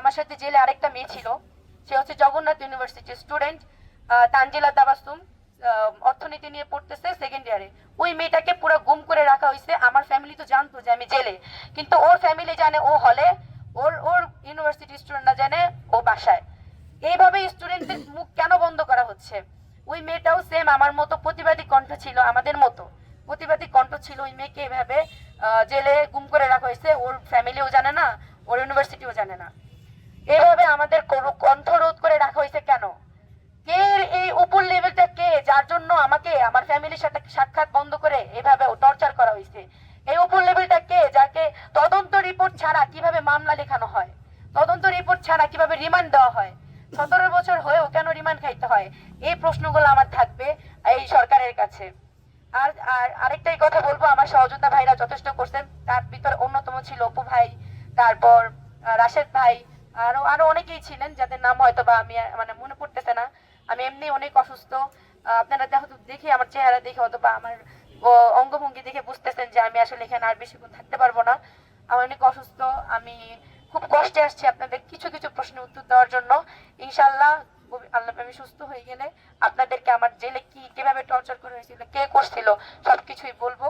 আমার সাথে জেলে আরেকটা মেয়ে ছিল, সে হচ্ছে জগন্নাথ ইউনিভার্সিটির স্টুডেন্ট, তানজিলা তাবাসসুম, অর্থনীতি নিয়ে পড়তেছে সেকেন্ড ইয়ারে। ওই মেয়েটাকে পুরো গুম করে রাখা হয়েছে। আমার ফ্যামিলি তো জানতো যে আমি জেলে, কিন্তু ওর ফ্যামিলি জানে ও হলে, ওর ওর ইউনিভার্সিটি স্টুডেন্টরা জানে ও বাসায়। এইভাবে স্টুডেন্টদের মুখ কেন বন্ধ করা হচ্ছে? ওই মেয়েটাও সেম আমার মতো প্রতিবাদী কণ্ঠ ছিল, আমাদের মতো প্রতিবাদী কণ্ঠ ছিল। ওই মেয়েকে এভাবে জেলে গুম করে রাখা হয়েছে, ওর ফ্যামিলিও জানে না, ওর ইউনিভার্সিটিও জানে না। এভাবে আমাদের কণ্ঠ রোধ করে রাখা হয়েছে কেন? কে এই উপর লেভেলটা, কে যার জন্য আমাকে আমার ফ্যামিলির সাথে সাক্ষাৎ বন্ধ করে এভাবে টর্চার করা হয়েছে? এই উপর লেভেলটা কে, যাকে তদন্ত রিপোর্ট ছাড়া কিভাবে মামলা লেখানো হয়, তদন্ত রিপোর্ট ছাড়া কিভাবে রিমান্ড দেওয়া হয়, 17 বছর হয়েও কেন রিমান্ড খাইতে হয়? এই প্রশ্নগুলো আমার থাকবে এই সরকারের কাছে। আর আর আরেকটাই কথা বলবো, আমার সহযোদ্ধা ভাইরা যথেষ্ট করছেন, তার ভিতরে অন্যতম ছিল অপু ভাই, তারপর রাশেদ ভাই, আরো আরো অনেকেই ছিলেন যাদের নাম হয়তো বা আমি মানে মনে পড়তেছে না। আমি এমনি অনেক অসুস্থ, আপনারা দেখে আমার চেহারা দেখে হয়তো বা আমার অঙ্গভঙ্গি দেখে বুঝতেছেন যে আমি আসলে এখানে আর বেশিক্ষণ থাকতে পারবো না। আমি অনেক অসুস্থ, আমি খুব কষ্টে আসছি আপনাদের কিছু কিছু প্রশ্নের উত্তর দেওয়ার জন্য। ইনশাল্লাহ আল্লাহ আমি সুস্থ হয়ে গেলে আপনাদেরকে আমার জেলে কি কিভাবে টর্চার করে হয়েছিল, কে করছিল, সবকিছুই বলবো।